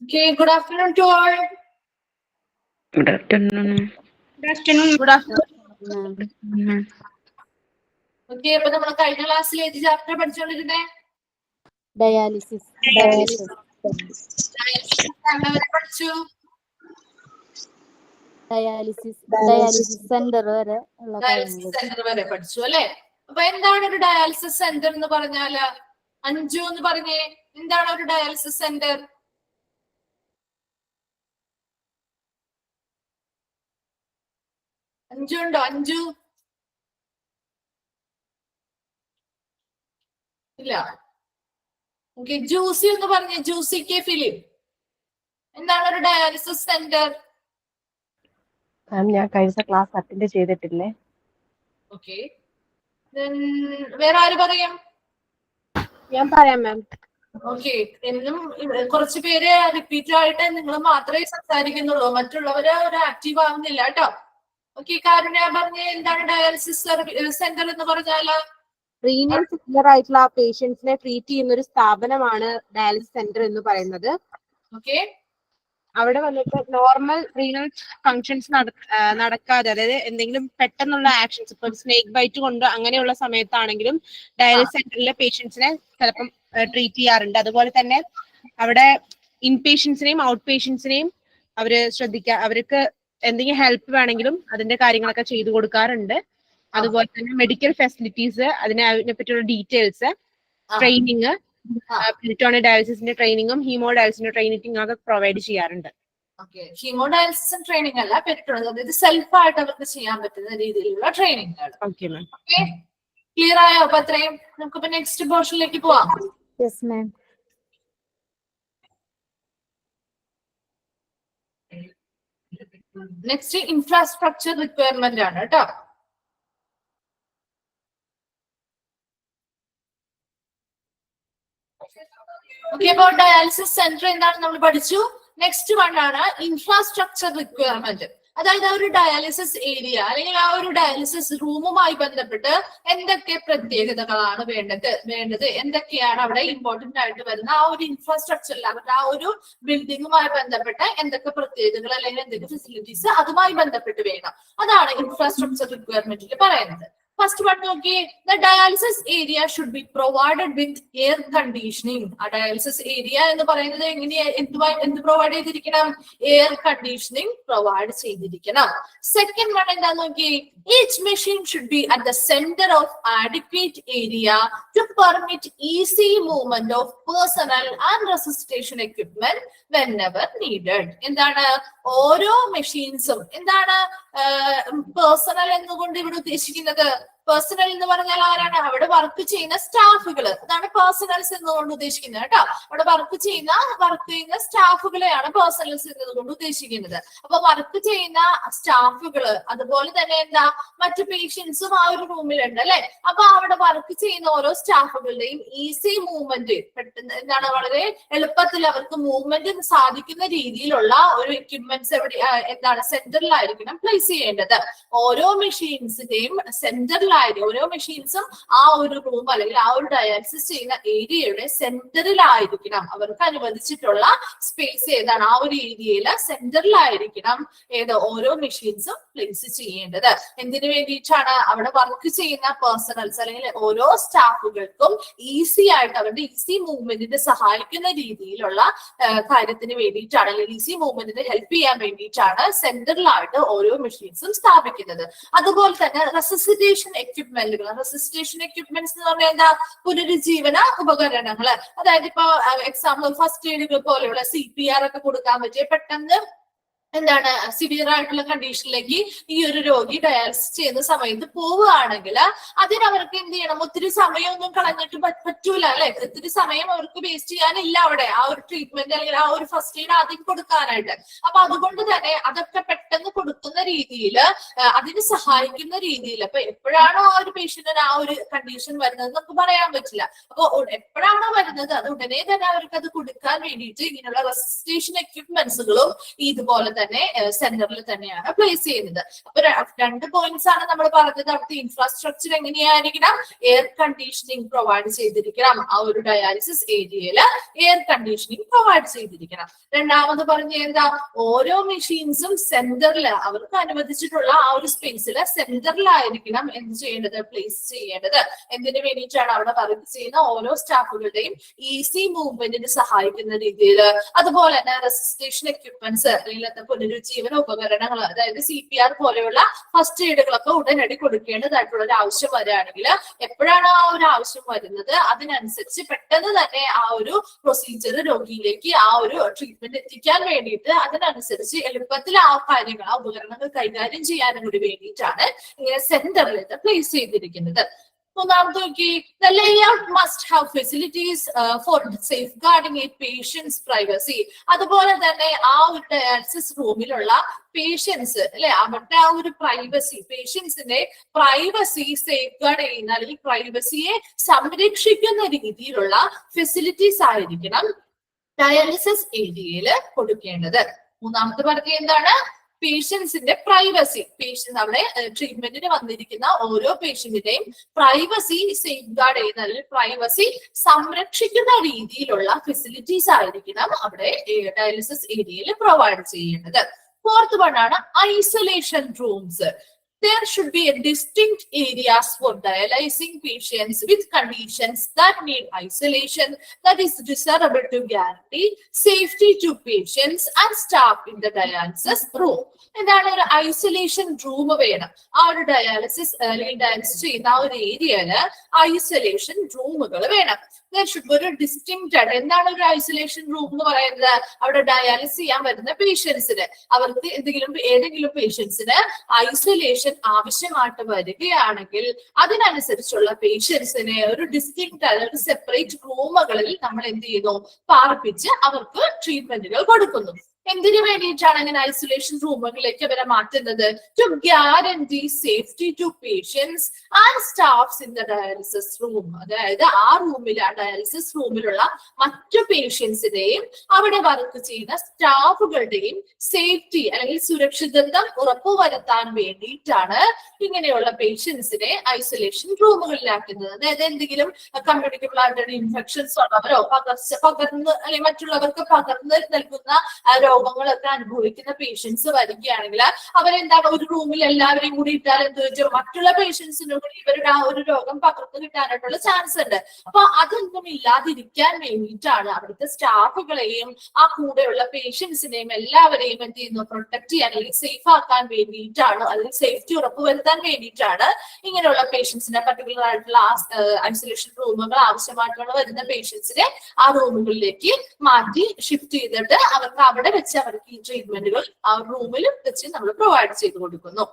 Okay, good afternoon to all. Good afternoon. Good afternoon. Good afternoon. Okay, അപ്പൊ നമ്മൾ കഴിഞ്ഞ ക്ലാസ്സിൽ ഏത് ചാപ്റ്റർ പഠിച്ചുകൊണ്ടിരുന്നേ? ഡയാലിസിസ് പഠിച്ചു. ഡയാലിസിസ് സെന്റർ വരെ ഉള്ള ഡയാലിസിസ് സെന്റർ വരെ പഠിച്ചു അല്ലെ? അപ്പൊ എന്താണ് ഒരു ഡയാലിസിസ് സെന്റർ എന്ന് പറഞ്ഞാല്? അഞ്ജു എന്ന് പറഞ്ഞേ, എന്താണ് ഒരു ഡയാലിസിസ് സെന്റർ? അഞ്ജു ഉണ്ടോ? അഞ്ജു ഇല്ല. ഓക്കെ, ജൂസി എന്ന് പറഞ്ഞേ, ജൂസി കെ ഫിലിം, എന്താണ് ഒരു ഡയാലിസിസ് സെന്റർ? ഞാൻ കഴിഞ്ഞ ക്ലാസ് അറ്റൻഡ് ചെയ്തിട്ടില്ലേ. ഓക്കെ, വേറെ ആര് പറയും? ഞാൻ പറയാം മാം. ഓക്കെ, എന്നും കുറച്ച് പേര് റിപ്പീറ്റ് ആയിട്ട് നിങ്ങൾ മാത്രമേ സംസാരിക്കുന്നുള്ളൂ, മറ്റുള്ളവര് ഒരു ആക്റ്റീവ് ആവുന്നില്ല കേട്ടോ. ഓക്കെ, കാരുണ്യ പറഞ്ഞ എന്താണ് ഡയാലിസിസ് സെന്റർ എന്ന് പറഞ്ഞാല്? റീനൽ ഫെയിലിയർ ആയിട്ടുള്ള പേഷ്യൻസിനെ ട്രീറ്റ് ചെയ്യുന്ന ഒരു സ്ഥാപനമാണ് ഡയാലിസിസ് സെന്റർ എന്ന് പറയുന്നത്. ഓക്കെ, അവിടെ വന്നിട്ട് നോർമൽ റീനൽ ഫങ്ഷൻസ് നടക്കാതെ, അതായത് എന്തെങ്കിലും പെട്ടെന്നുള്ള ആക്ഷൻസ്, ഇപ്പൊ സ്നേക്ക് ബൈറ്റ് കൊണ്ട് അങ്ങനെയുള്ള സമയത്താണെങ്കിലും ഡയാലിസിസ് സെന്ററിലെ പേഷ്യൻസിനെ ചിലപ്പം ട്രീറ്റ് ചെയ്യാറുണ്ട്. അതുപോലെ തന്നെ അവിടെ ഇൻ പേഷ്യൻസിനെയും ഔട്ട് പേഷ്യൻസിനെയും അവര് അവർക്ക് എന്തെങ്കിലും ഹെൽപ്പ് വേണമെങ്കിലും അതിന്റെ കാര്യങ്ങളൊക്കെ ചെയ്തു കൊടുക്കാറുണ്ട്. അതുപോലെ തന്നെ മെഡിക്കൽ ഫെസിലിറ്റീസ്, അതിനെ പറ്റിയുള്ള ഡീറ്റെയിൽസ്, ട്രെയിനിങ്, പെരിറ്റോണിയൽ ഡയാലിസിസിന്റെ ട്രെയിനിങ്ങും ഹീമോ ഡയാലിസിന്റെ ട്രെയിനിങ്ങും ഒക്കെ പ്രൊവൈഡ് ചെയ്യാറുണ്ട്. ഹീമോ ഡയാലിസിസ് ട്രെയിനിങ് അല്ല, പെരിറ്റോണിയൽ, അതായത് സെൽഫായിട്ട് അവർക്ക് ചെയ്യാൻ പറ്റുന്ന രീതിയിലുള്ള ട്രെയിനിങ്ങുകൾ. Okay ma'am. ഓക്കെ, ക്ലിയർ ആയോ? അപ്പൊ അത്രയും നമുക്കിപ്പോ നെക്സ്റ്റ് പോർഷനിലേക്ക് പോവാം. Yes ma'am. Next infrastructure requirement ആണ് കേട്ടോ. ഓക്കെ, അപ്പോൾ ഡയാലിസിസ് സെന്റർ എന്താണ് നമ്മൾ പഠിച്ചു. നെക്സ്റ്റ് വൺ ആണ് ഇൻഫ്രാസ്ട്രക്ചർ റിക്വയർമെന്റ്. അതായത് ആ ഒരു ഡയാലിസിസ് ഏരിയ അല്ലെങ്കിൽ ആ ഒരു ഡയാലിസിസ് റൂമുമായി ബന്ധപ്പെട്ട് എന്തൊക്കെ പ്രത്യേകതകളാണ് വേണ്ടത്, എന്തൊക്കെയാണ് അവിടെ ഇമ്പോർട്ടന്റ് ആയിട്ട് വരുന്ന ആ ഒരു ഇൻഫ്രാസ്ട്രക്ചറിൽ, അവരുടെ ആ ഒരു ബിൽഡിങ്ങുമായി ബന്ധപ്പെട്ട എന്തൊക്കെ പ്രത്യേകതകൾ അല്ലെങ്കിൽ എന്തൊക്കെ ഫെസിലിറ്റീസ് അതുമായി ബന്ധപ്പെട്ട് വേണം. അതാണ് ഇൻഫ്രാസ്ട്രക്ചർ റിക്വയർമെന്റിൽ പറയുന്നത്. ഫസ്റ്റ് വൺ നോക്കിയേ, the dialysis area should be provided with air conditioning. ആ ഡയാലിസിസ് ഏരിയ എന്ന് പറയുന്നത് എന്ത് പ്രൊവൈഡ് ചെയ്തിരിക്കണം? എയർ കണ്ടീഷനിങ് പ്രൊവൈഡ് ചെയ്തിരിക്കണം. സെക്കൻഡ് വൺ എന്താ നോക്കിയേ, each machine should be at the centre of adequate area to permit easy movement of personnel and resuscitation equipment whenever needed. എന്താണ് ഓരോ മെഷീൻസും, എന്താണ് പേഴ്സണൽ എന്നുകൊണ്ട് ഇവിടെ ഉദ്ദേശിക്കുന്നത്? പേഴ്സണൽ എന്ന് പറഞ്ഞാൽ ആരാണ്? അവിടെ വർക്ക് ചെയ്യുന്ന സ്റ്റാഫുകൾ, അതാണ് പേഴ്സണൽസ് എന്നുകൊണ്ട് ഉദ്ദേശിക്കുന്നത് കേട്ടോ. അവിടെ വർക്ക് ചെയ്യുന്ന സ്റ്റാഫുകളെയാണ് പേഴ്സണൽസ് എന്നതുകൊണ്ട് ഉദ്ദേശിക്കുന്നത്. അപ്പൊ വർക്ക് ചെയ്യുന്ന സ്റ്റാഫുകള്, അതുപോലെ തന്നെ എന്താ മറ്റു പേഷ്യൻസും ആ ഒരു റൂമിലുണ്ട് അല്ലെ. അപ്പൊ അവിടെ വർക്ക് ചെയ്യുന്ന ഓരോ സ്റ്റാഫുകളുടെയും ഈസി മൂവ്മെന്റ്, പെട്ടെന്ന് എന്താണ് വളരെ എളുപ്പത്തിൽ അവർക്ക് മൂവ്മെന്റ് സാധിക്കുന്ന രീതിയിലുള്ള ഒരു എക്യുപ്മെന്റ്സ് എന്താണ് സെന്ററിലായിരിക്കണം പ്ലേസ് ചെയ്യേണ്ടത്. ഓരോ മെഷീൻസിന്റെയും സെന്ററിലായിരിക്കും, ഓരോ മെഷീൻസും ആ ഒരു റൂം അല്ലെങ്കിൽ ആ ഒരു ഡയാലിസിസ് ചെയ്യുന്ന ഏരിയയുടെ സെന്ററിലായിരിക്കണം. അവർക്ക് അനുവദിച്ചിട്ടുള്ള സ്പേസ് ഏതാണ്? ആ ഒരു ഏരിയയില് സെന്ററിലായിരിക്കണം ഓരോ മെഷീൻസും പ്ലേസ് ചെയ്യേണ്ടത്. എന്തിനു വേണ്ടിയിട്ടാണ്? അവിടെ വർക്ക് ചെയ്യുന്ന പേഴ്സണൽസ് അല്ലെങ്കിൽ ഓരോ സ്റ്റാഫുകൾക്കും ഈസി ആയിട്ട് അവരുടെ ഈസി മൂവ്മെന്റിന് സഹായിക്കുന്ന രീതിയിലുള്ള കാര്യത്തിന് വേണ്ടിയിട്ടാണ്, അല്ലെങ്കിൽ ഈസി മൂവ്മെന്റിന് ഹെൽപ്പ് ചെയ്യാൻ വേണ്ടിയിട്ടാണ് സെന്ററിലായിട്ട് ഓരോ മെഷീൻസും സ്ഥാപിക്കുന്നത്. അതുപോലെ തന്നെ റെസിസ്റ്റേഷൻ എക്യുപ്മെന്റ്സ് എന്ന് പറഞ്ഞാൽ എന്താ? പുനരുജ്ജീവന ഉപകരണങ്ങള്. അതായത് ഇപ്പൊ എക്സാമ്പിൾ ഫസ്റ്റ് എയ്ഡുകൾ പോലെയുള്ള CPR ഒക്കെ കൊടുക്കാൻ പറ്റിയ, പെട്ടെന്ന് എന്താണ് സിവിയർ ആയിട്ടുള്ള കണ്ടീഷനിലേക്ക് ഈ ഒരു രോഗി ഡയാലിസിസ് ചെയ്യുന്ന സമയത്ത് പോവുകയാണെങ്കിൽ അതിനവർക്ക് എന്ത് ചെയ്യണം? ഒത്തിരി സമയമൊന്നും കളഞ്ഞിട്ട് പറ്റൂല അല്ലെ. ഒത്തിരി സമയം അവർക്ക് വേസ്റ്റ് ചെയ്യാനില്ല അവിടെ ആ ഒരു ട്രീറ്റ്മെന്റ് അല്ലെങ്കിൽ ആ ഒരു ഫസ്റ്റ് എയ്ഡ് ആദ്യം കൊടുക്കാനായിട്ട്. അപ്പൊ അതുകൊണ്ട് തന്നെ അതൊക്കെ പെട്ടെന്ന് കൊടുക്കുന്ന രീതിയിൽ, അതിന് സഹായിക്കുന്ന രീതിയിൽ, അപ്പൊ എപ്പോഴാണോ ആ ഒരു പേഷ്യന്റിന് ആ ഒരു കണ്ടീഷൻ വരുന്നത് നമുക്ക് പറയാൻ പറ്റില്ല. അപ്പൊ എപ്പോഴാണോ വരുന്നത് അത് ഉടനെ തന്നെ അവർക്ക് അത് കൊടുക്കാൻ വേണ്ടിയിട്ട് ഇങ്ങനെയുള്ള റെസിസ്റ്റേഷൻ എക്യുപ്മെന്റ്സുകളും ഇതുപോലെ തന്നെ സെന്ററിൽ തന്നെയാണ് പ്ലേസ് ചെയ്യുന്നത്. അപ്പൊ 2 പോയിന്റ്സ് ആണ് നമ്മൾ പറഞ്ഞത്. അവിടുത്തെ ഇൻഫ്രാസ്ട്രക്ചർ എങ്ങനെയായിരിക്കണം? എയർ കണ്ടീഷനിങ് പ്രൊവൈഡ് ചെയ്തിരിക്കണം. ആ ഒരു ഡയാലിസിസ് ഏരിയയിൽ എയർ കണ്ടീഷനിങ് പ്രൊവൈഡ് ചെയ്തിരിക്കണം. രണ്ടാമത് പറഞ്ഞ എന്താ? ഓരോ മെഷീൻസും സെന്ററിൽ അവർക്ക് അനുവദിച്ചിട്ടുള്ള ആ ഒരു സ്പേസിൽ സെന്ററിലായിരിക്കണം എന്ത് ചെയ്യേണ്ടത്? പ്ലേസ് ചെയ്യേണ്ടത്. എന്തിനു വേണ്ടിയിട്ടാണ്? അവിടെ വർക്ക് ചെയ്യുന്ന ഓരോ സ്റ്റാഫുകളുടെയും ഈസി മൂവ്മെന്റിന് സഹായിക്കുന്ന രീതിയിൽ, അതുപോലെ തന്നെ റെസിസ്റ്റേഷൻ എക്യുപ്മെന്റ്സ് അല്ലെങ്കിൽ പുനരുജ്ജീവന ഉപകരണങ്ങൾ, അതായത് CPR പോലെയുള്ള ഫസ്റ്റ് എയ്ഡുകളൊക്കെ ഉടനടി കൊടുക്കേണ്ടതായിട്ടുള്ള ഒരു ആവശ്യം വരികയാണെങ്കിൽ എപ്പോഴാണ് ആ ഒരു ആവശ്യം വരുന്നത് അതിനനുസരിച്ച് പെട്ടെന്ന് തന്നെ ആ ഒരു പ്രൊസീജിയർ രോഗിയിലേക്ക് ആ ഒരു ട്രീറ്റ്മെന്റ് എത്തിക്കാൻ വേണ്ടിയിട്ട് അതിനനുസരിച്ച് എളുപ്പത്തിൽ ആ കാര്യങ്ങൾ ആ ഉപകരണങ്ങൾ കൈകാര്യം ചെയ്യാനും കൂടി വേണ്ടിയിട്ടാണ് ഇങ്ങനെ സെന്ററിൽ ഇത് പ്ലേസ് ചെയ്തിരിക്കുന്നത്. മൂന്നാമത്തെ നോക്കി, the layout must have facilities for safeguarding a patient's privacy. അതുപോലെ തന്നെ ആ ഒരു ഡയാലിസിസ് റൂമിലുള്ള പേഷ്യൻസ് അല്ലെ, അവരുടെ ആ ഒരു പ്രൈവസി, പേഷ്യൻസിന്റെ പ്രൈവസി സേഫ് ഗാർഡ് ചെയ്യുന്ന അല്ലെങ്കിൽ പ്രൈവസിയെ സംരക്ഷിക്കുന്ന രീതിയിലുള്ള ഫെസിലിറ്റീസ് ആയിരിക്കണം ഡയാലിസിസ് ഏരിയയിൽ കൊടുക്കേണ്ടത്. മൂന്നാമത്തെ പറഞ്ഞ എന്താണ്? പേഷ്യൻസിന്റെ പ്രൈവസി, പേഷ്യൻസ് അവിടെ ട്രീറ്റ്മെന്റിന് വന്നിരിക്കുന്ന ഓരോ പേഷ്യന്റിന്റെയും പ്രൈവസി സേഫ് ഗാർഡ് ചെയ്യുന്ന അല്ലെങ്കിൽ പ്രൈവസി സംരക്ഷിക്കുന്ന രീതിയിലുള്ള ഫെസിലിറ്റീസ് ആയിരിക്കണം അവിടെ ഡയാലിസിസ് ഏരിയയിൽ പ്രൊവൈഡ് ചെയ്യേണ്ടത്. ഫോർത്ത് വൺ ആണ് isolation rooms. There should be a distinct areas for dialyzing patients with conditions that need isolation that is desirable to guarantee safety to patients and staff in the dialysis room. എന്താണ്? ഒരു isolation room വേണം. ആ ഒരു dialysis അല്ലെങ്കിൽ dialysis ചെയ്യുന്ന ആ ഒരു ഏരിയയില് ഐസൊലേഷൻ റൂമുകൾ വേണം. ഒരു ഡിസ്റ്റിങ്ക്ട് ആയിട്ട് എന്താണ് ഒരു ഐസൊലേഷൻ റൂം എന്ന് പറയുന്നത്? അവിടെ ഡയാലിസിസ് ചെയ്യാൻ വരുന്ന പേഷ്യൻസിന്, അവർക്ക് ഏതെങ്കിലും പേഷ്യൻസിന് ഐസൊലേഷൻ ആവശ്യമായിട്ട് വരികയാണെങ്കിൽ അതിനനുസരിച്ചുള്ള പേഷ്യൻസിനെ ഒരു ഡിസ്റ്റിങ്ക്ട് അല്ലെങ്കിൽ സെപ്പറേറ്റ് റൂമുകളിൽ നമ്മൾ എന്ത് ചെയ്യുന്നു? പാർപ്പിച്ച് അവർക്ക് ട്രീറ്റ്മെന്റുകൾ കൊടുക്കുന്നു. എന്തിനു വേണ്ടിയിട്ടാണ് അങ്ങനെ ഐസൊലേഷൻ റൂമുകളിലേക്ക് അവരെ മാറ്റുന്നത്? To guarantee safety to patients and staffs in the dialysis room. അതായത് ആ റൂമിൽ, ആ ഡയാലിസിസ് റൂമിലുള്ള മറ്റു പേഷ്യൻസിന്റെയും അവിടെ വർക്ക് ചെയ്യുന്ന സ്റ്റാഫുകളുടെയും സേഫ്റ്റി അല്ലെങ്കിൽ സുരക്ഷിതത്വം ഉറപ്പുവരുത്താൻ വേണ്ടിയിട്ടാണ് ഇങ്ങനെയുള്ള പേഷ്യൻസിനെ ഐസൊലേഷൻ റൂമുകളിലാക്കുന്നത്. അതായത് എന്തെങ്കിലും കമ്മ്യൂണിക്കബിൾ ആയിട്ടുള്ള ഇൻഫെക്ഷൻസ് ഉള്ളവരോ പകർന്ന് അല്ലെങ്കിൽ മറ്റുള്ളവർക്ക് പകർന്ന് നൽകുന്ന രോഗങ്ങളൊക്കെ അനുഭവിക്കുന്ന പേഷ്യൻസ് വരികയാണെങ്കിൽ അവരെന്താണ് ഒരു റൂമിൽ എല്ലാവരെയും കൂടി ഇട്ടാൽ എന്ത് വെച്ചാൽ മറ്റുള്ള പേഷ്യൻസിനും കൂടി ഇവരുടെ ആ ഒരു രോഗം പകർന്നു കിട്ടാനായിട്ടുള്ള ചാൻസ് ഉണ്ട്. അപ്പൊ അതൊന്നും ഇല്ലാതിരിക്കാൻ വേണ്ടിയിട്ടാണ് അവിടുത്തെ സ്റ്റാഫുകളെയും ആ കൂടെയുള്ള പേഷ്യൻസിനെയും എല്ലാവരെയും എന്ത് ചെയ്യുന്നു? പ്രൊട്ടക്ട് ചെയ്യാൻ അല്ലെങ്കിൽ സേഫ് ആക്കാൻ വേണ്ടിയിട്ടാണ്, അല്ലെങ്കിൽ സേഫ്റ്റി ഉറപ്പുവരുത്താൻ വേണ്ടിയിട്ടാണ് ഇങ്ങനെയുള്ള പേഷ്യൻസിനെ പർട്ടിക്കുലർ ആയിട്ടുള്ള ഐസൊലേഷൻ റൂമുകൾ ആവശ്യമായിട്ടുള്ള വരുന്ന പേഷ്യൻസിനെ ആ റൂമുകളിലേക്ക് മാറ്റി ഷിഫ്റ്റ് ചെയ്തിട്ട് അവർക്ക് അവിടെ വെച്ച് അവർക്ക് ഈ ട്രീറ്റ്മെന്റുകൾ ആ റൂമിൽ വെച്ച് നമ്മൾ പ്രൊവൈഡ് ചെയ്ത് കൊടുക്കുന്നു.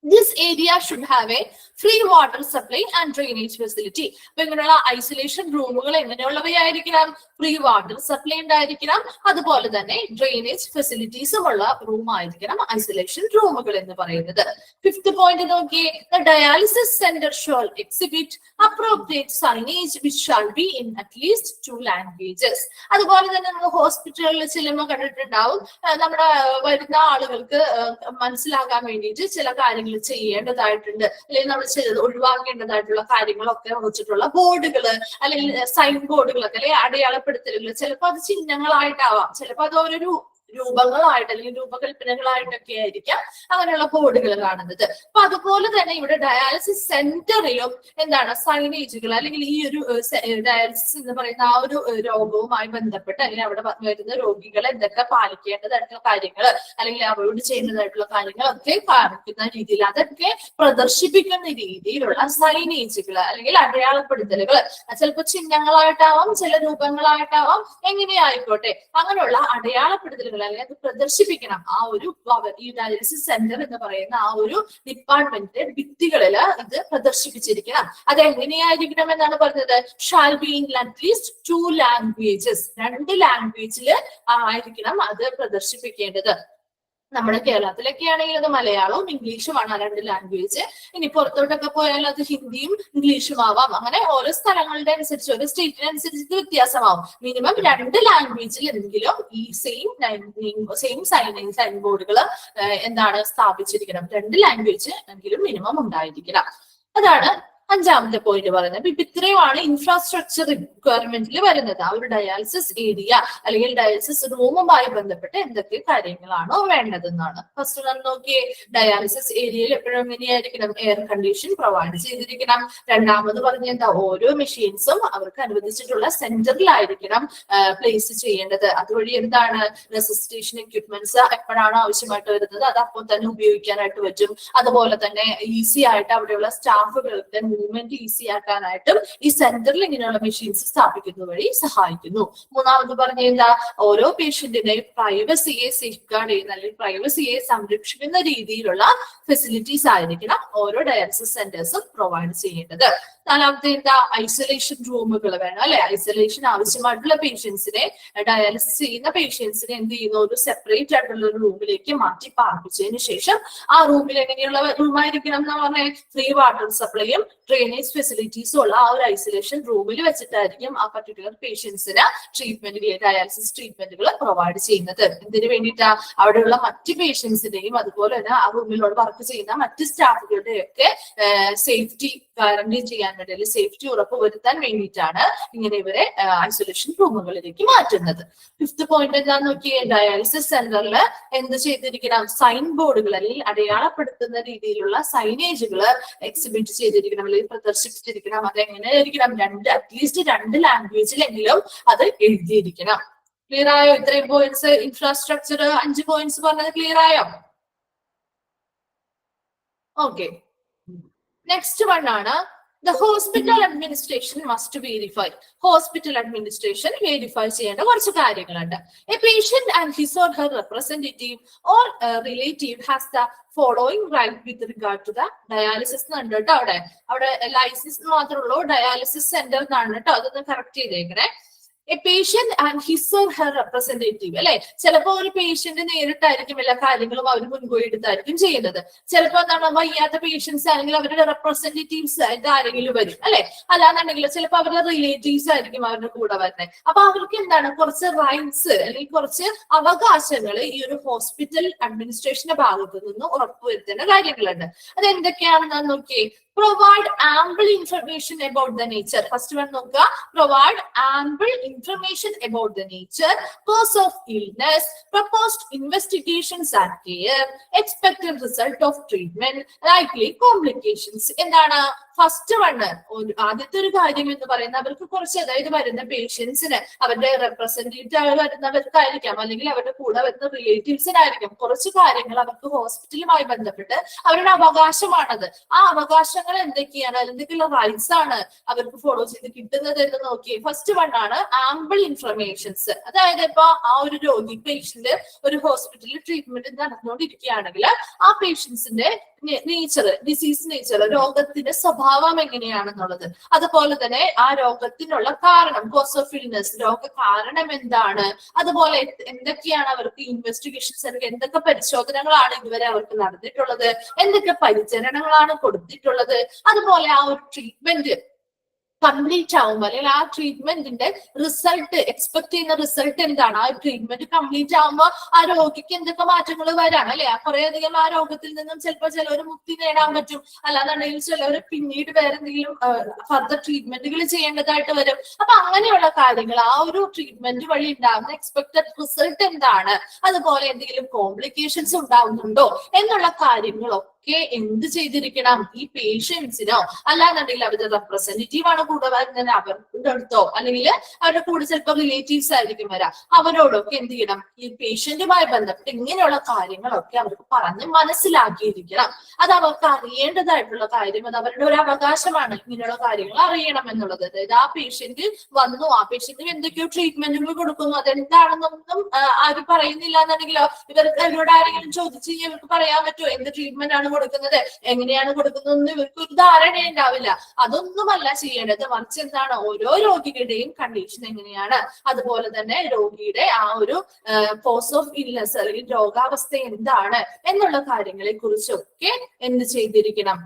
This area should have a free water supply and drainage facility. അപ്പൊ ഇങ്ങനെയുള്ള ഐസൊലേഷൻ റൂമുകൾ എങ്ങനെയുള്ളവയായിരിക്കണം? ഫ്രീ വാട്ടർ സപ്ലൈ ഉണ്ടായിരിക്കണം, അതുപോലെ തന്നെ ഡ്രെയിനേജ് ഫെസിലിറ്റീസും ഉള്ള റൂം ആയിരിക്കണം ഐസൊലേഷൻ റൂമുകൾ എന്ന് പറയുന്നത്. ഫിഫ്ത്ത് പോയിന്റ് നോക്കിയേ, the dialysis center shall exhibit appropriate signage which shall be in at least 2 languages. അതുപോലെ തന്നെ നമ്മൾ ഹോസ്പിറ്റലുകളിൽ ചെല്ലുമ്പോൾ കണ്ടിട്ടുണ്ടാവും, നമ്മുടെ വരുന്ന ആളുകൾക്ക് മനസ്സിലാകാൻ വേണ്ടിയിട്ട് ചില കാര്യങ്ങൾ ചെയ്യേണ്ടതായിട്ടുണ്ട്, അല്ലെങ്കിൽ നമ്മൾ ഒഴിവാക്കേണ്ടതായിട്ടുള്ള കാര്യങ്ങളൊക്കെ വെച്ചിട്ടുള്ള ബോർഡുകള് അല്ലെങ്കിൽ സൈൻ ബോർഡുകളൊക്കെ അല്ലെങ്കിൽ അടയാളപ്പെടുത്തലുകൾ, ചിലപ്പോൾ അത് ചിഹ്നങ്ങളായിട്ടാവാം, ചിലപ്പോൾ അത് ഓരോ രൂപങ്ങളായിട്ട് അല്ലെങ്കിൽ രൂപകൽപ്പനകളായിട്ടൊക്കെ ആയിരിക്കാം അങ്ങനെയുള്ള ബോർഡുകൾ കാണുന്നത്. അപ്പൊ അതുപോലെ തന്നെ ഇവിടെ ഡയാലിസിസ് സെന്ററിലും എന്താണ് സൈനേജുകൾ അല്ലെങ്കിൽ ഈ ഒരു ഡയാലിസിസ് എന്ന് പറയുന്ന ആ ഒരു രോഗവുമായി ബന്ധപ്പെട്ട് അല്ലെങ്കിൽ അവിടെ വരുന്ന രോഗികൾ എന്തൊക്കെ പാലിക്കേണ്ടതായിട്ടുള്ള കാര്യങ്ങൾ അല്ലെങ്കിൽ അവരോട് ചെയ്യുന്നതായിട്ടുള്ള കാര്യങ്ങളൊക്കെ കാണിക്കുന്ന രീതിയിൽ അതൊക്കെ പ്രദർശിപ്പിക്കുന്ന രീതിയിലുള്ള സൈനേജുകൾ അല്ലെങ്കിൽ അടയാളപ്പെടുത്തലുകൾ, ചിലപ്പോൾ ചിഹ്നങ്ങളായിട്ടാവാം, ചില രൂപങ്ങളായിട്ടാവാം, എങ്ങനെയായിക്കോട്ടെ അങ്ങനെയുള്ള അടയാളപ്പെടുത്തലുകൾ അല്ലെങ്കിൽ അത് പ്രദർശിപ്പിക്കണം. ആ ഒരു ഈ ഡയാലിസിസ് സെന്റർ എന്ന് പറയുന്ന ആ ഒരു ഡിപ്പാർട്ട്മെന്റിന്റെ ഭിത്തികളിൽ ഇത് പ്രദർശിപ്പിച്ചിരിക്കണം. അത് എങ്ങനെയായിരിക്കണം എന്നാണ് പറഞ്ഞത്? Shall be in at least 2 languages, 2 ലാംഗ്വേജിൽ ആയിരിക്കണം അത് പ്രദർശിപ്പിക്കേണ്ടത്. നമ്മുടെ കേരളത്തിലൊക്കെ ആണെങ്കിൽ അത് മലയാളവും ഇംഗ്ലീഷുമാണ് ആ രണ്ട് ലാംഗ്വേജ്. ഇനി പുറത്തോട്ടൊക്കെ പോയാൽ അത് ഹിന്ദിയും ഇംഗ്ലീഷും ആവാം. അങ്ങനെ ഓരോ സ്ഥലങ്ങളുടെ അനുസരിച്ച് ഓരോ സ്റ്റേറ്റിനനുസരിച്ച് വ്യത്യാസമാവും. മിനിമം 2 ലാംഗ്വേജിൽ എന്തെങ്കിലും ഈ സെയിം സൈൻ ബോർഡുകൾ എന്താണ് സ്ഥാപിച്ചിരിക്കണം. 2 ലാംഗ്വേജ് എങ്കിലും മിനിമം ഉണ്ടായിരിക്കണം. അതാണ് 5ാമത്തെ പോയിന്റ് പറയുന്നത്. അപ്പൊ ഇപ്പൊ ഇത്രയുമാണ് ഇൻഫ്രാസ്ട്രക്ചർ റിക്വയർമെന്റിൽ വരുന്നത്. ആ ഒരു ഡയാലിസിസ് ഏരിയ അല്ലെങ്കിൽ ഡയാലിസിസ് റൂമുമായി ബന്ധപ്പെട്ട് എന്തൊക്കെ കാര്യങ്ങളാണോ വേണ്ടതെന്നാണ്. ഫസ്റ്റ് നമ്മൾ നോക്കിയേ, ഡയാലിസിസ് ഏരിയയിൽ എപ്പോഴും എങ്ങനെയായിരിക്കണം? എയർ കണ്ടീഷൻ പ്രൊവൈഡ് ചെയ്തിരിക്കണം. രണ്ടാമത് പറഞ്ഞ എന്താ, ഓരോ മെഷീൻസും അവർക്ക് അനുവദിച്ചിട്ടുള്ള സെന്ററിലായിരിക്കണം പ്ലേസ് ചെയ്യേണ്ടത്. അതുവഴി എന്താണ്, റെസിസ്റ്റേഷൻ എക്യുപ്മെന്റ്സ് എപ്പോഴാണ് ആവശ്യമായിട്ട് വരുന്നത് അത് അപ്പോൾ തന്നെ ഉപയോഗിക്കാനായിട്ട് പറ്റും. അതുപോലെ തന്നെ ഈസി ആയിട്ട് അവിടെയുള്ള സ്റ്റാഫുകൾക്ക് മൂവ്മെന്റ് ഈസി ആക്കാനായിട്ടും ഈ സെന്ററിൽ ഇങ്ങനെയുള്ള മെഷീൻസ് സ്ഥാപിക്കുന്നത് വഴി സഹായിക്കുന്നു. മൂന്നാമത് പറഞ്ഞ എന്താ, ഓരോ പേഷ്യന്റിന്റെയും പ്രൈവസിയെ സേഫ് ഗാർഡ് ചെയ്യുന്ന അല്ലെങ്കിൽ പ്രൈവസിയെ സംരക്ഷിക്കുന്ന രീതിയിലുള്ള ഫെസിലിറ്റീസ് ആയിരിക്കണം ഓരോ ഡയാലിസിസ് സെന്റേഴ്സും പ്രൊവൈഡ് ചെയ്യേണ്ടത്. നാലാമത്തെ എന്താ, ഐസൊലേഷൻ റൂമുകൾ വേണം അല്ലെ. ഐസൊലേഷൻ ആവശ്യമായിട്ടുള്ള പേഷ്യൻസിനെ, ഡയാലിസിസ് ചെയ്യുന്ന പേഷ്യൻസിനെ എന്ത് ചെയ്യുന്നു, ഒരു സെപ്പറേറ്റ് ആയിട്ടുള്ള ഒരു റൂമിലേക്ക് മാറ്റി പാർപ്പിച്ചതിന് ശേഷം ആ റൂമിൽ എങ്ങനെയുള്ള റൂമായിരിക്കണം എന്ന് പറഞ്ഞാൽ ഫ്രീ വാട്ടർ സപ്ലൈയും ഡ്രെയിനേജ് ഫെസിലിറ്റീസും ഉള്ള ആ ഒരു ഐസൊലേഷൻ റൂമിൽ വെച്ചിട്ടായിരിക്കും ആ പർട്ടിക്കുലർ പേഷ്യൻസിന് ഡയാലിസിസ് ട്രീറ്റ്മെന്റുകൾ പ്രൊവൈഡ് ചെയ്യുന്നത്. എന്തിനു വേണ്ടിയിട്ടാ, അവിടെയുള്ള മറ്റ് പേഷ്യൻസിന്റെയും അതുപോലെ തന്നെ ആ റൂമിലോട് വർക്ക് ചെയ്യുന്ന മറ്റ് സ്റ്റാഫുകളുടെയും ഒക്കെ സേഫ്റ്റി ഗ്യാരണ്ടി ചെയ്യാൻ വേണ്ടി, അല്ലെങ്കിൽ സേഫ്റ്റി ഉറപ്പുവരുത്താൻ വേണ്ടിയിട്ടാണ് ഇങ്ങനെ ഇവരെ ഐസൊലേഷൻ റൂമുകളിലേക്ക് മാറ്റുന്നത്. 5th പോയിന്റ് എന്താന്ന് നോക്കിയേ, ഡയാലിസിസ് സെന്ററിൽ എന്ത് ചെയ്തിരിക്കണം, സൈൻ ബോർഡുകൾ അല്ലെങ്കിൽ അടയാളപ്പെടുത്തുന്ന രീതിയിലുള്ള സൈനേജുകൾ എക്സിബിറ്റ് ചെയ്തിരിക്കണം അല്ലെങ്കിൽ പ്രദർശിപ്പിച്ചിരിക്കണം. അതെങ്ങനെ ആയിരിക്കണം, അറ്റ്ലീസ്റ്റ് 2 ലാംഗ്വേജിലെങ്കിലും അത് എഴുതിയിരിക്കണം. ക്ലിയർ ആയോ? ഇത്രയും പോയിന്റ്സ്, ഇൻഫ്രാസ്ട്രക്ചർ 5 പോയിന്റ്സ് പറഞ്ഞത് ക്ലിയർ ആയോ? ഓക്കെ, നെക്സ്റ്റ് വൺ ആണ് the hospital administration must verify. Hospital administration verify ചെയ്യേണ്ട കുറച്ച് കാര്യങ്ങളുണ്ട്. A patient and his or her representative or relative has the following right with regard to the dialysis എന്നുണ്ട് കേട്ടോ. അവിടെ lysis മാത്രമേ ഉള്ളൂ, ഡയാലിസിസ് സെന്റർ എന്നാണ് കേട്ടോ. അതൊന്ന് കറക്റ്റ് ചെയ്തേക്കണേ. A patient and his or her representative അല്ലെ. ചിലപ്പോ ഒരു പേഷ്യന്റ് നേരിട്ടായിരിക്കും എല്ലാ കാര്യങ്ങളും അവർ മുൻകൂട്ടി എടുത്തായിരിക്കും ചെയ്യുന്നത്. ചിലപ്പോ എന്താണ്, വയ്യാത്ത പേഷ്യൻസ് ആണെങ്കിൽ അവരുടെ റെപ്രസെന്റേറ്റീവ്സ് ആയിട്ട് ആരെങ്കിലും വരും അല്ലെ. അല്ലാന്നുണ്ടെങ്കിൽ ചിലപ്പോൾ അവരുടെ റിലേറ്റീവ്സ് ആയിരിക്കും അവരുടെ കൂടെ വരുന്നത്. അപ്പൊ അവർക്ക് എന്താണ്, കുറച്ച് റൈറ്റ്സ് അല്ലെങ്കിൽ കുറച്ച് അവകാശങ്ങൾ ഈ ഒരു ഹോസ്പിറ്റൽ അഡ്മിനിസ്ട്രേഷന്റെ ഭാഗത്തു നിന്ന് ഉറപ്പുവരുത്തേണ്ട കാര്യങ്ങളുണ്ട്. അത് എന്തൊക്കെയാണെന്ന് നോക്കിയേ. Provide ample information about the nature. First one നോക്കുക, provide ample information about the nature, cause of illness, proposed investigations and care, expected result of treatment, likely complications. എന്താണ് ഫസ്റ്റ് വണ്? ആദ്യത്തെ ഒരു കാര്യം എന്ന് പറയുന്നത് അവർക്ക് കുറച്ച്, അതായത് വരുന്ന പേഷ്യൻസിന് അവരുടെ റെപ്രസെന്റേറ്റീവ് വരുന്നവർക്കായിരിക്കാം അല്ലെങ്കിൽ അവരുടെ കൂടെ വരുന്ന റിലേറ്റീവ്സിനായിരിക്കും കുറച്ച് കാര്യങ്ങൾ അവർക്ക് ഹോസ്പിറ്റലുമായി ബന്ധപ്പെട്ട് അവരുടെ അവകാശമാണത്. ആ അവകാശങ്ങൾ എന്തൊക്കെയാണ്, എന്തൊക്കെയുള്ള റൈറ്റ്സ് ആണ് അവർക്ക് ഫോളോ ചെയ്ത് കിട്ടുന്നത് എന്ന് നോക്കി. ഫസ്റ്റ് വൺ ആണ് ആംബിൾ ഇൻഫർമേഷൻസ്. അതായത് ഇപ്പൊ ആ ഒരു രോഗി പേഷ്യന്റ് ഒരു ഹോസ്പിറ്റലിൽ ട്രീറ്റ്മെന്റ് നടന്നുകൊണ്ടിരിക്കുകയാണെങ്കിൽ ആ പേഷ്യൻസിന്റെ നേച്ചർ, ഡിസീസ് നേച്ചർ, രോഗത്തിന്റെ സ്വഭാവം എങ്ങനെയാണെന്നുള്ളത്, അതുപോലെ തന്നെ ആ രോഗത്തിനുള്ള കാരണം, കോസ് ഓഫ് ഇൽനെസ്, രോഗ കാരണം എന്താണ്, അതുപോലെ എന്തൊക്കെയാണ് അവർക്ക് ഇൻവെസ്റ്റിഗേഷൻസ്, എന്തൊക്കെ പരിശോധനകളാണ് ഇതുവരെ അവർക്ക് നടന്നിട്ടുള്ളത്, എന്തൊക്കെ പരിചരണങ്ങളാണ് കൊടുത്തിട്ടുള്ളത്, അതുപോലെ ആ ഒരു ട്രീറ്റ്മെന്റ് കംപ്ലീറ്റ് ആവുമ്പോൾ അല്ലെങ്കിൽ ആ ട്രീറ്റ്മെന്റിന്റെ റിസൾട്ട്, എക്സ്പെക്ട് ചെയ്യുന്ന റിസൾട്ട് എന്താണ്, ആ ട്രീറ്റ്മെന്റ് കംപ്ലീറ്റ് ആവുമ്പോൾ ആ രോഗിക്ക് എന്തൊക്കെ മാറ്റങ്ങൾ വരാം അല്ലെ. കുറെ അധികം ആ രോഗത്തിൽ നിന്നും ചിലപ്പോൾ ചിലവർ മുക്തി നേടാൻ പറ്റും, അല്ലാന്നുണ്ടെങ്കിൽ ചിലവർ പിന്നീട് വേറെ എന്തെങ്കിലും ഫർദർ ട്രീറ്റ്മെന്റുകൾ ചെയ്യേണ്ടതായിട്ട് വരും. അപ്പൊ അങ്ങനെയുള്ള കാര്യങ്ങൾ, ആ ഒരു ട്രീറ്റ്മെന്റ് വഴി ഉണ്ടാകുന്ന എക്സ്പെക്ടഡ് റിസൾട്ട് എന്താണ്, അതുപോലെ എന്തെങ്കിലും കോംപ്ലിക്കേഷൻസ് ഉണ്ടാവുന്നുണ്ടോ എന്നുള്ള കാര്യങ്ങളൊക്കെ എന്ത് ചെയ്തിരിക്കണം, ഈ പേഷ്യൻസിനോ അല്ലാന്നുണ്ടെങ്കിൽ അവരുടെ റെപ്രസെന്റേറ്റീവ് ആണ് കൂടെ വരുന്നത് അവരുടെ അടുത്തോ അല്ലെങ്കിൽ അവരുടെ കൂടെ ചിലപ്പോൾ റിലേറ്റീവ്സ് ആയിരിക്കും വരാം, അവരോടൊക്കെ എന്ത് ചെയ്യണം, ഈ പേഷ്യന്റുമായി ബന്ധപ്പെട്ട് ഇങ്ങനെയുള്ള കാര്യങ്ങളൊക്കെ അവർക്ക് പറഞ്ഞ് മനസ്സിലാക്കിയിരിക്കണം. അത് അവർക്ക് അറിയേണ്ടതായിട്ടുള്ള കാര്യം, അത് അവരുടെ ഒരു അവകാശമാണ് ഇങ്ങനെയുള്ള കാര്യങ്ങൾ അറിയണം എന്നുള്ളത്. അതായത് ആ പേഷ്യന്റ് വന്നു, ആ പേഷ്യന്റിന് എന്തൊക്കെയോ ട്രീറ്റ്മെന്റുകൾ കൊടുക്കുന്നു, അതെന്താണെന്നൊന്നും ആരും പറയുന്നില്ല എന്നുണ്ടെങ്കിലോ ഇവർക്ക് അവരോട് ആരെങ്കിലും ചോദിച്ചു കഴിഞ്ഞാൽ ഇവർക്ക് പറയാൻ പറ്റുമോ എന്ത് ട്രീറ്റ്മെന്റ് ആണ് കൊടുക്കുന്നത്, എങ്ങനെയാണ് കൊടുക്കുന്നതെന്ന് ഇവർക്ക് ഒരു ധാരണ ഉണ്ടാവില്ല. അതൊന്നുമല്ല ചെയ്യേണ്ടത്, മറിച്ച് എന്താണ് ഓരോ രോഗിയുടെയും കണ്ടീഷൻ എങ്ങനെയാണ്, അതുപോലെ തന്നെ രോഗിയുടെ ആ ഒരു കോസ് ഓഫ് ഇൽനെസ് അല്ലെങ്കിൽ രോഗാവസ്ഥ എന്താണ് എന്നുള്ള കാര്യങ്ങളെ കുറിച്ചൊക്കെ എന്ത് ചെയ്തിരിക്കണം,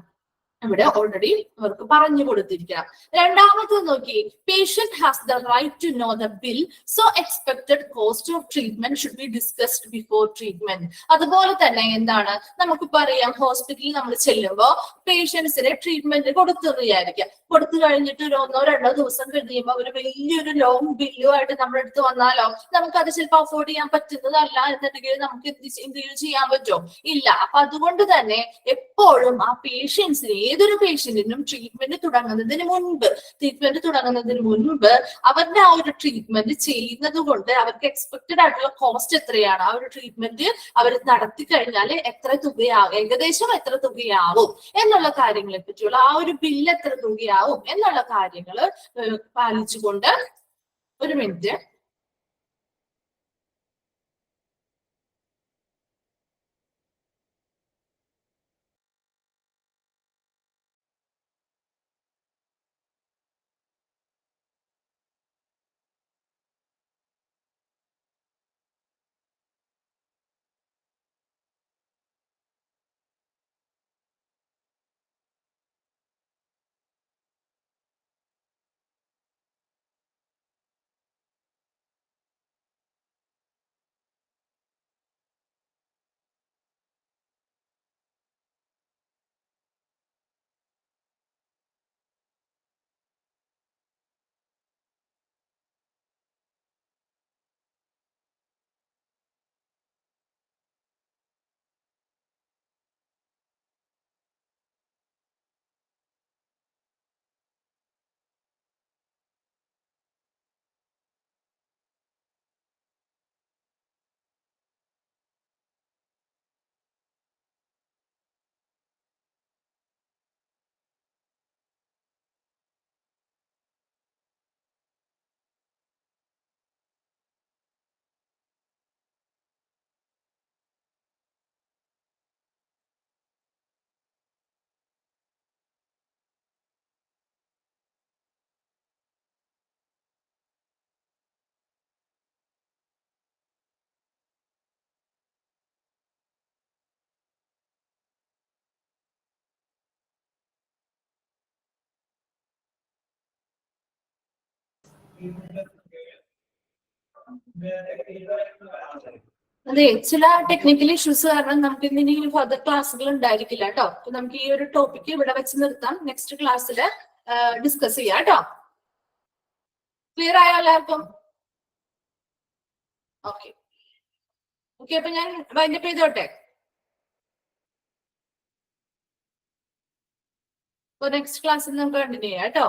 ഇവിടെ ഓൾറെഡി അവർക്ക് പറഞ്ഞു കൊടുത്തിരിക്കണം. രണ്ടാമത് നോക്കി, patient has the right to know the bill, so expected cost of treatment should be discussed before treatment. അതുപോലെ തന്നെ എന്താണ് നമുക്കിപ്പോ അറിയാം, ഹോസ്പിറ്റലിൽ നമ്മൾ ചെല്ലുമ്പോൾ പേഷ്യൻസിന് ട്രീറ്റ്മെന്റ് കൊടുത്തു വിചാരിക്കാം, കൊടുത്തു കഴിഞ്ഞിട്ട് ഒരു 1-2 ദിവസം കഴിയുമ്പോൾ ഒരു വലിയൊരു ലോങ് ബില്ലുമായിട്ട് നമ്മുടെ അടുത്ത് വന്നാലോ, നമുക്ക് അത് ചിലപ്പോൾ അഫോർഡ് ചെയ്യാൻ പറ്റുന്നതല്ല എന്നുണ്ടെങ്കിൽ നമുക്ക് എന്തെങ്കിലും ചെയ്യാൻ പറ്റുമോ? ഇല്ല. അപ്പൊ അതുകൊണ്ട് തന്നെ എപ്പോഴും ആ പേഷ്യൻസിന്, ഏതൊരു പേഷ്യന്റിനും ട്രീറ്റ്മെന്റ് തുടങ്ങുന്നതിന് മുൻപ് അവരുടെ ആ ഒരു ട്രീറ്റ്മെന്റ് ചെയ്യുന്നത് കൊണ്ട് അവർക്ക് എക്സ്പെക്ടഡ് ആയിട്ടുള്ള കോസ്റ്റ് എത്രയാണ്, ആ ഒരു ട്രീറ്റ്മെന്റ് അവർ നടത്തി കഴിഞ്ഞാൽ എത്ര തുകയാകും, ഏകദേശം എത്ര തുകയാവും എന്നുള്ള കാര്യങ്ങളെ പറ്റിയുള്ള ആ ഒരു ബില്ല് എത്ര തുകയാവും എന്നുള്ള കാര്യങ്ങൾ പാലിച്ചുകൊണ്ട്, ഒരു മിനിറ്റ്, അതെ, ചില ടെക്നിക്കൽ ഇഷ്യൂസ് കാരണം നമുക്ക് ഇനി ഫർദർ ക്ലാസ്സുകൾ ഉണ്ടായിരിക്കില്ല കേട്ടോ. അപ്പൊ നമുക്ക് ഈ ഒരു ടോപ്പിക്ക് ഇവിടെ വെച്ച് നിർത്താം, നെക്സ്റ്റ് ക്ലാസ്സിൽ ഡിസ്കസ് ചെയ്യാം കേട്ടോ. ക്ലിയർ ആയോ എല്ലാവർക്കും? ഓക്കെ ഓക്കെ, അപ്പൊ ഞാൻ വൈൻഡപ്പ് ചെയ്തോട്ടെ. അപ്പൊ നെക്സ്റ്റ് ക്ലാസ്സിൽ നമുക്ക് കണ്ടിന്യൂ ചെയ്യാം കേട്ടോ.